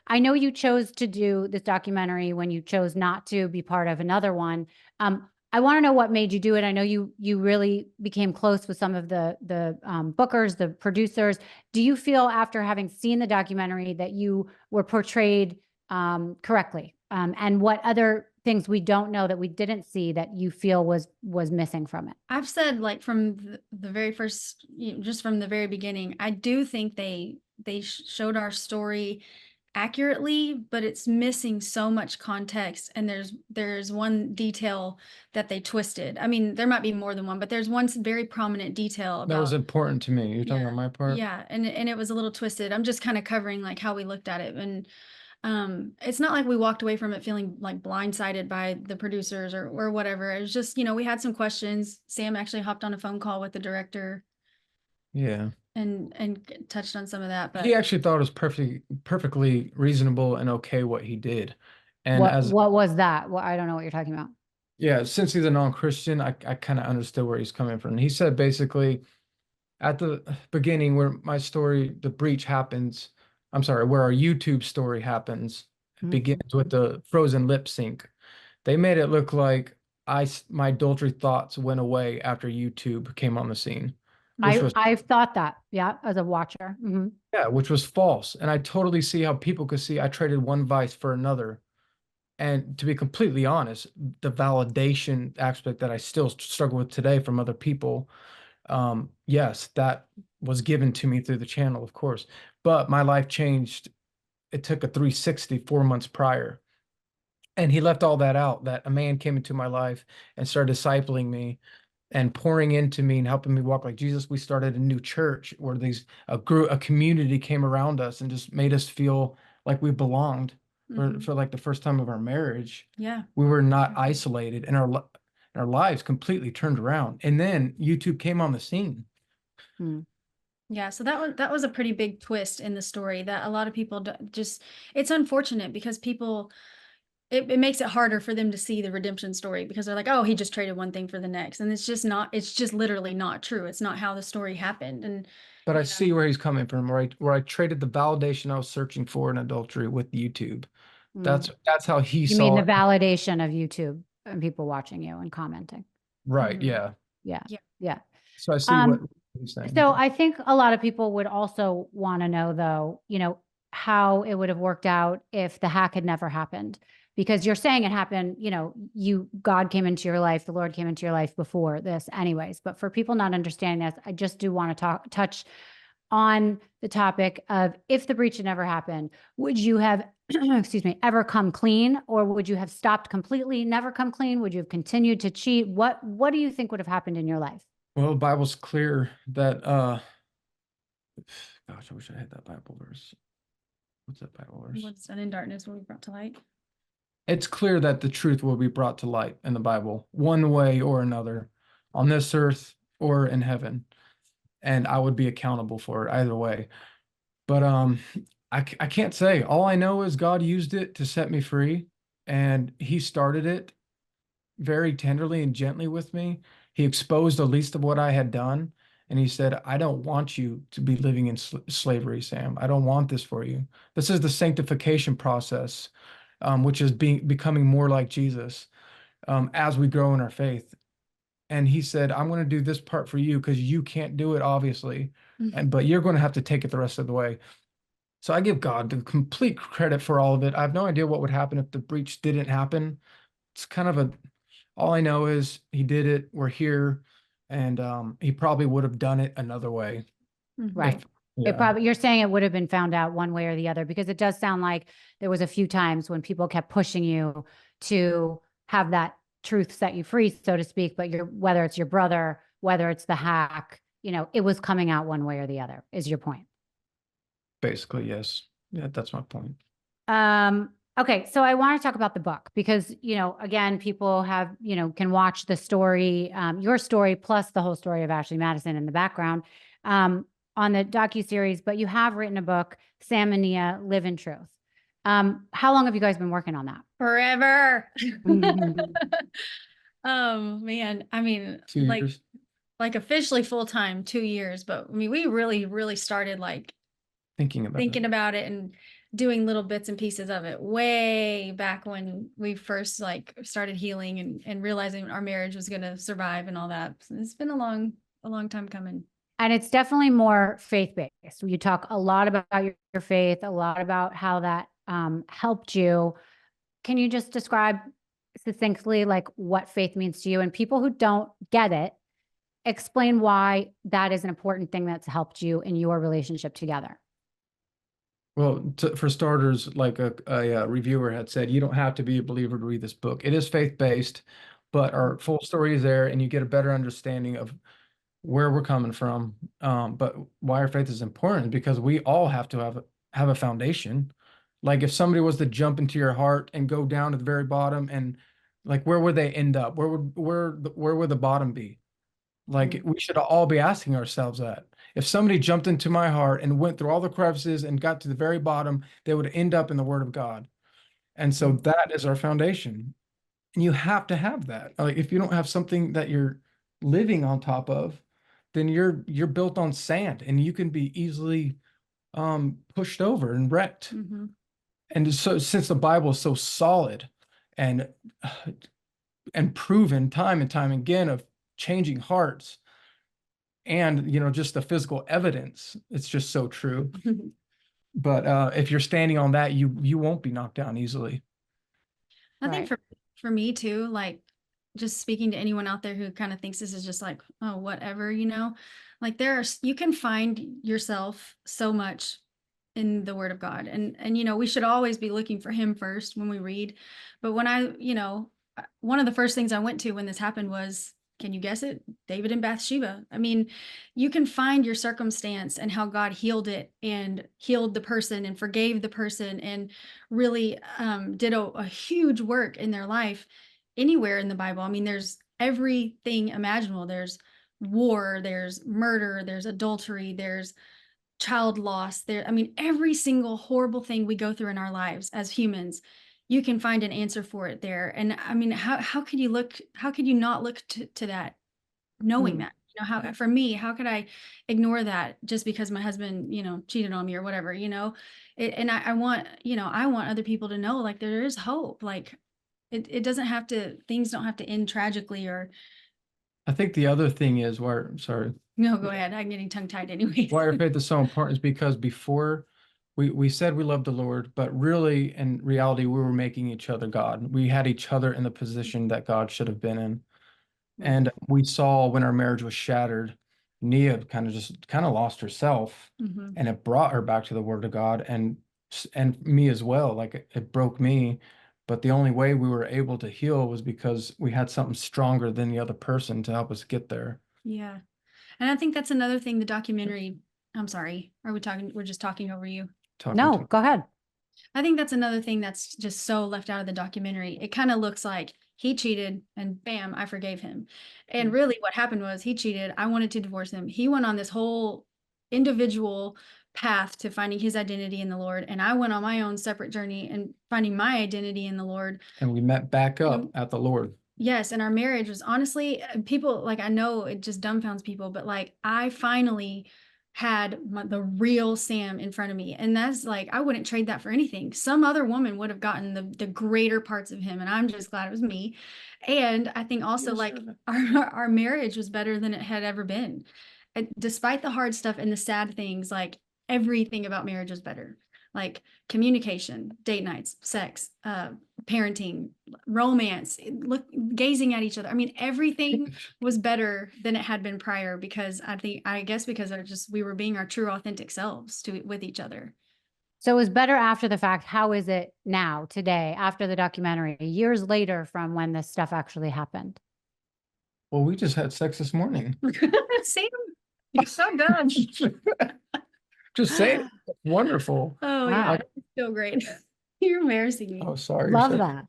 I know you chose to do this documentary when you chose not to be part of another one. I want to know what made you do it. I know you really became close with some of the bookers, the producers. Do you feel after having seen the documentary that you were portrayed correctly? And what other things we don't know that we didn't see that you feel was missing from it? I've said like from the very first, just from the very beginning, I do think they showed our story accurately, but it's missing so much context. And there's one detail that they twisted. I mean, there might be more than one, but there's one very prominent detail That was about, important to me. You're talking yeah, about my part? yeah, and it was a little twisted. I'm just kind of covering like how we looked at it, and it's not like we walked away from it feeling like blindsided by the producers or whatever. It was just, we had some questions. Sam actually hopped on a phone call with the director Yeah. and touched on some of that, but He actually thought it was perfectly reasonable and okay what he did. And What was that? Well, I don't know what you're talking about. yeah, since he's a non-Christian, I kind of understood where he's coming from. He said basically at the beginning where my story, the breach happens, I'm sorry, where our YouTube story happens, it Mhm. begins with the frozen lip sync. They made it look like my adultery thoughts went away after YouTube came on the scene, which was I've thought that, yeah, as a watcher. yeah, which was false. And I totally see how people could see I traded one vice for another. And to be completely honest, the validation aspect that I still struggle with today from other people, yes, that was given to me through the channel, of course. But my life changed. It took a 360 4 months prior. And he left all that out, that a man came into my life and started discipling me and pouring into me and helping me walk like Jesus. We started a new church where a community came around us and just made us feel like we belonged for like the first time of our marriage. yeah. We were not isolated and our lives completely turned around. And then YouTube came on the scene. Mm-hmm. Yeah, so that was a pretty big twist in the story that a lot of people just, it's unfortunate because people, it makes it harder for them to see the redemption story because they're like, oh, he just traded one thing for the next. And it's just literally not true. It's not how the story happened. And But I see where he's coming from, where I traded the validation I was searching for in adultery with YouTube. That's how he You mean saw the it. validation of YouTube and people watching you and commenting? Right, yeah. Yeah, yeah. yeah. So I see what Um, he's saying. so I think a lot of people would also want to know, though, how it would have worked out if the hack had never happened. Because you're saying it happened, God came into your life, the Lord came into your life before this, anyways. But for people not understanding this, I just do want to touch on the topic of if the breach had never happened, would you have, excuse me, ever come clean, or would you have stopped completely, never come clean? Would you have continued to cheat? What do you think would have happened in your life? Well, the Bible's clear that gosh, I wish I had that Bible verse. What's that Bible verse? What's done in darkness will be brought to light. It's clear that the truth will be brought to light in the Bible, one way or another, on this earth or in heaven. And I would be accountable for it either way. But I can't say. All I know is God used it to set me free, and he started it very tenderly and gently with me. He exposed the least of what I had done. And he said, I don't want you to be living in slavery, Sam. I don't want this for you. This is the sanctification process, which is becoming more like Jesus as we grow in our faith. And he said, I'm going to do this part for you because you can't do it, obviously. But you're going to have to take it the rest of the way. So I give God the complete credit for all of it. I have no idea what would happen if the breach didn't happen. It's kind of all I know is he did it. We're here. And he probably would have done it another way. Right. Yeah. You're saying it would have been found out one way or the other, because it does sound like there was a few times when people kept pushing you to have that truth set you free, so to speak. But whether it's your brother, whether it's the hack, it was coming out one way or the other, is your point. Basically, yes. Yeah, that's my point. Okay, so I want to talk about the book because, again, people can watch the story, your story, plus the whole story of Ashley Madison in the background on the docuseries, but you have written a book, Sam and Nia Live in Truth. How long have you guys been working on that? Forever. Oh man. I mean, 2 years. like officially full-time 2 years, but I mean, we really, really started like Thinking about about it. And doing little bits and pieces of it way back when we first like started healing and realizing our marriage was going to survive and all that. So it's been a long time coming. And it's definitely more faith-based. You talk a lot about your faith, a lot about how that helped you. Can you just describe succinctly like what faith means to you? And people who don't get it, explain why that is an important thing that's helped you in your relationship together. Well, for starters, like a reviewer had said, you don't have to be a believer to read this book. It is faith-based, but our full story is there, and you get a better understanding of where we're coming from. But why our faith is important is because we all have to have a foundation. Like if somebody was to jump into your heart and go down to the very bottom, and like where would they end up? Where would the bottom be? Like we should all be asking ourselves that. If somebody jumped into my heart and went through all the crevices and got to the very bottom, they would end up in the Word of God. And so that is our foundation. And you have to have that. Like if you don't have something that you're living on top of, then you're built on sand and you can be easily pushed over and wrecked. Mm-hmm. And so since the Bible is so solid and proven time and time again of changing hearts, and just the physical evidence, it's just so true. But if you're standing on that, you won't be knocked down easily. I think for me too, like just speaking to anyone out there who kind of thinks this is just like, oh, whatever, like you can find yourself so much in the Word of God. And we should always be looking for him first when we read. But when one of the first things I went to when this happened was, can you guess it? David and Bathsheba. I mean, you can find your circumstance and how God healed it and healed the person and forgave the person and really did a huge work in their life anywhere in the Bible. I mean, there's everything imaginable. There's war, there's murder, there's adultery, there's child loss there. I mean, every single horrible thing we go through in our lives as humans, you can find an answer for it there. And I mean, how could you not look to that, knowing that, for me, how could I ignore that just because my husband, cheated on me or whatever, and I want other people to know, like, there is hope. Like it doesn't have to, things don't have to end tragically. Or I think the other thing is sorry. No, go ahead. I'm getting tongue tied anyway. Why our faith is so important is because before we said we loved the Lord, but really in reality, we were making each other God. We had each other in the position that God should have been in. And we saw when our marriage was shattered, Nia kind of lost herself, and it brought her back to the Word of God, and me as well. Like it broke me, but the only way we were able to heal was because we had something stronger than the other person to help us get there. Yeah. And I think that's another thing the documentary, I'm sorry, we're just talking over you? No, go ahead. I think that's another thing that's just so left out of the documentary. It kind of looks like he cheated and bam, I forgave him. And really what happened was he cheated. I wanted to divorce him. He went on this whole individual path to finding his identity in the Lord. And I went on my own separate journey and finding my identity in the Lord. And we met back up at the Lord. Yes. And our marriage was honestly, people, like, I know it just dumbfounds people, but like, I finally had the real Sam in front of me. And that's like, I wouldn't trade that for anything. Some other woman would have gotten the greater parts of him. And I'm just glad it was me. And I think also our marriage was better than it had ever been. And despite the hard stuff and the sad things, like everything about marriage was better. Like communication, date nights, sex, parenting, romance, gazing at each other. I mean, everything was better than it had been prior, because I guess because we were being our true, authentic selves with each other. So it was better after the fact. How is it now, today, after the documentary, years later from when this stuff actually happened? Well, we just had sex this morning. Sam, you're so good. Just say it. It's wonderful. Oh, wow. Yeah, it's so great. You're embarrassing me. Oh, sorry. Love that.